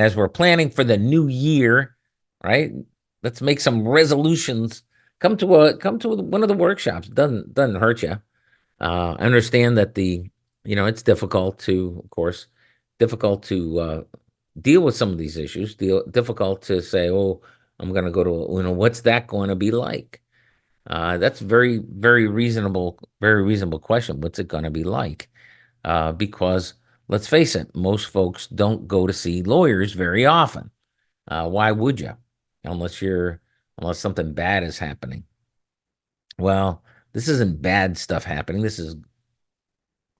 as we're planning for the new year, right? Let's make some resolutions. Come to one of the workshops. Doesn't hurt you. I understand that it's difficult to, of course, difficult to deal with some of these issues. Difficult to say, oh, I'm going to go to, what's that going to be like? That's very reasonable question. What's it going to be like? Because let's face it, most folks don't go to see lawyers very often. Why would you? Unless unless something bad is happening. Well, this isn't bad stuff happening. This is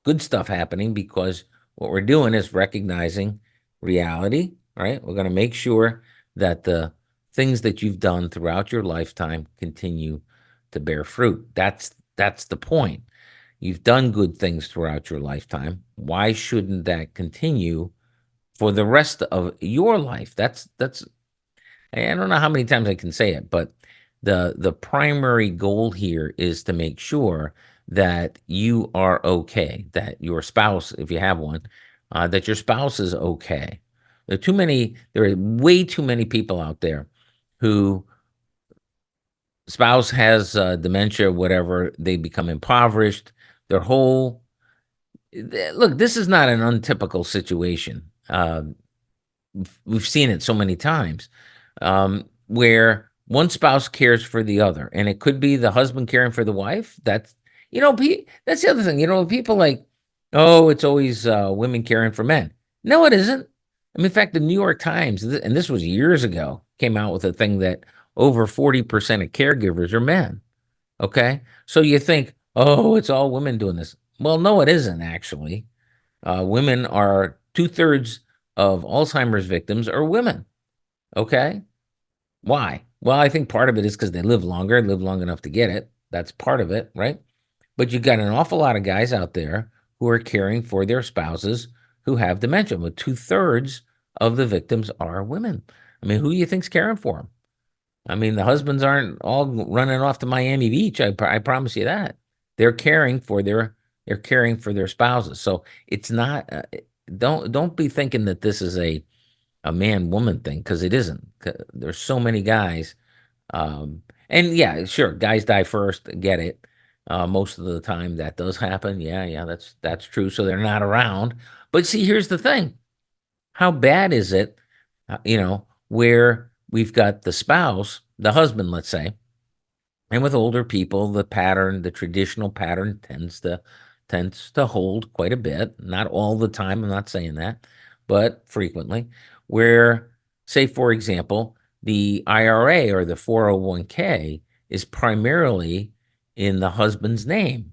good stuff happening because what we're doing is recognizing reality, right? We're going to make sure that the things that you've done throughout your lifetime continue to bear fruit. That's the point. You've done good things throughout your lifetime. Why shouldn't that continue for the rest of your life? That's I don't know how many times I can say it, but the primary goal here is to make sure that you are okay, that your spouse, if you have one, that your spouse is okay. There are way too many people out there who spouse has dementia, whatever, they become impoverished. Their whole look, this is not an untypical situation. We've seen it so many times where one spouse cares for the other, and it could be the husband caring for the wife. That's the other thing. People like, oh, it's always women caring for men. No, it isn't. I mean, in fact, the New York Times, and this was years ago, came out with a thing that over 40% of caregivers are men. Okay, so you think, oh, it's all women doing this. Well, no, it isn't actually. Women are 2/3 of Alzheimer's victims are women. Okay. Why? Well, I think part of it is because they live long enough to get it. That's part of it, right? But you got an awful lot of guys out there who are caring for their spouses who have dementia. But 2/3 of the victims are women. I mean, who do you think's caring for them? I mean, the husbands aren't all running off to Miami Beach. I promise you that. They're caring for their spouses. So it's not. Don't be thinking that this is a man woman thing, because it isn't. There's so many guys, and yeah, sure, guys die first. Get it. Most of the time that does happen. Yeah, that's true. So they're not around. But see, here's the thing: how bad is it? Where we've got the spouse, the husband, let's say, and with older people, the traditional pattern tends to hold quite a bit. Not all the time, I'm not saying that, but frequently, where, say, for example, the IRA or the 401k is primarily in the husband's name,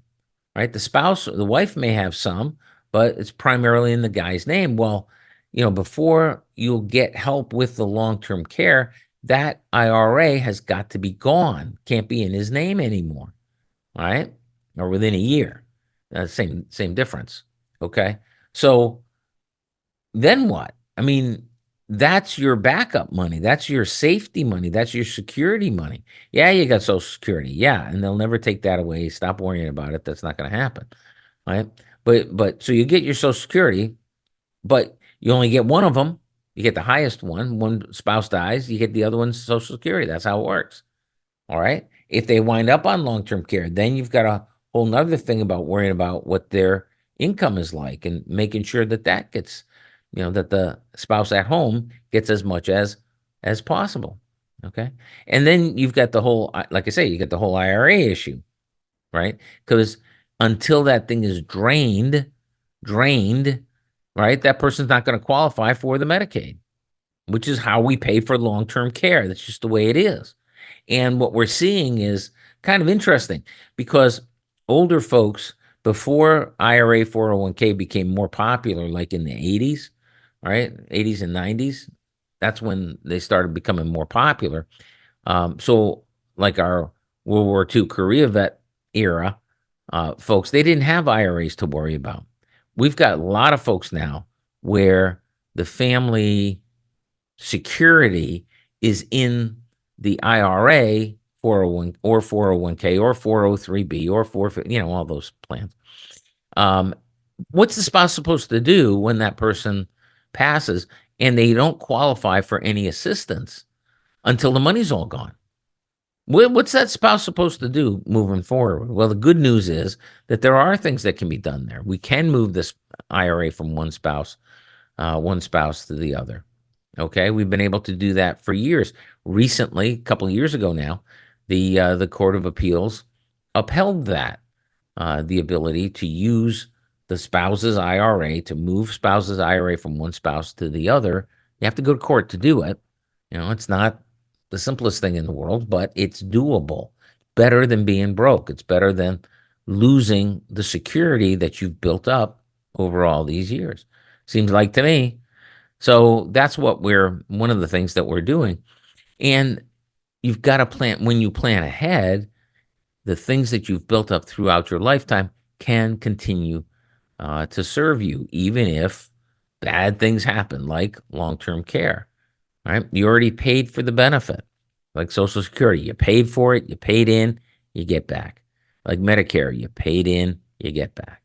right? The wife may have some, but it's primarily in the guy's name. Well, before you'll get help with the long-term care, that IRA has got to be gone. Can't be in his name anymore. All right. Or within a year. Same difference. Okay. So then what? I mean, that's your backup money. That's your safety money. That's your security money. Yeah, you got Social Security. Yeah. And they'll never take that away. Stop worrying about it. That's not going to happen. Right. But so you get your Social Security, but you only get one of them. You get the highest one. One spouse dies, you get the other one's Social Security. That's how it works. All right. If they wind up on long-term care, then you've got a whole nother thing about worrying about what their income is like and making sure that gets, that the spouse at home gets as much as possible. Okay. And then you've got the whole, like I say, you get the whole IRA issue, right? Because until that thing is drained, right, that person's not going to qualify for the Medicaid, which is how we pay for long-term care. That's just the way it is. And what we're seeing is kind of interesting because older folks, before IRA 401k became more popular, like in the 80s, right? 80s and 90s, that's when they started becoming more popular. So like our World War II Korea vet era, folks, they didn't have IRAs to worry about. We've got a lot of folks now where the family security is in the IRA, 401 or 401k or 403b or 450, all those plans. What's the spouse supposed to do when that person passes and they don't qualify for any assistance until the money's all gone. What's that spouse supposed to do moving forward? Well, the good news is that there are things that can be done there. We can move this IRA from one spouse to the other. Okay, we've been able to do that for years. Recently, a couple of years ago now, the Court of Appeals upheld that the ability to use the spouse's IRA to move spouse's IRA from one spouse to the other. You have to go to court to do it. It's not the simplest thing in the world, but it's doable. Better than being broke. It's better than losing the security that you've built up over all these years. Seems like to me. So that's one of the things that we're doing. And you've got to plan, when you plan ahead, the things that you've built up throughout your lifetime can continue to serve you, even if bad things happen, like long-term care, right? You already paid for the benefit, like Social Security. You paid for it, you paid in, you get back. Like Medicare, you paid in, you get back.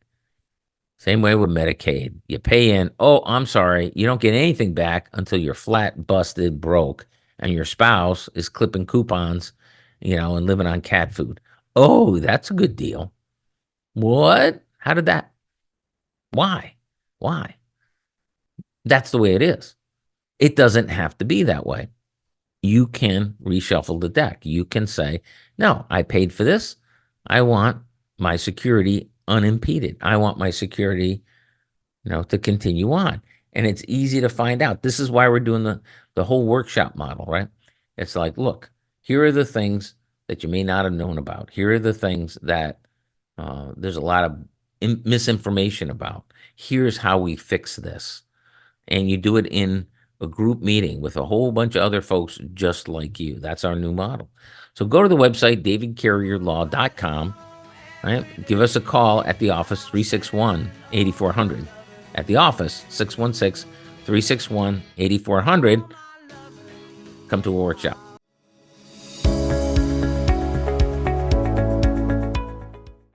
Same way with Medicaid. You pay in, oh, I'm sorry, you don't get anything back until you're flat, busted, broke, and your spouse is clipping coupons, and living on cat food. Oh, that's a good deal. What? How did that? Why? Why? That's the way it is. It doesn't have to be that way. You can reshuffle the deck. You can say, no, I paid for this. I want my security unimpeded. I want my security, to continue on. And it's easy to find out. This is why we're doing the whole workshop model, right? It's like, look, here are the things that you may not have known about. Here are the things that there's a lot of misinformation about. Here's how we fix this. And you do it in a group meeting with a whole bunch of other folks just like you. That's our new model. So go to the website, davidcarrierlaw.com. Right? Give us a call at the office, 361-8400. At the office, 616-361-8400. Come to a workshop.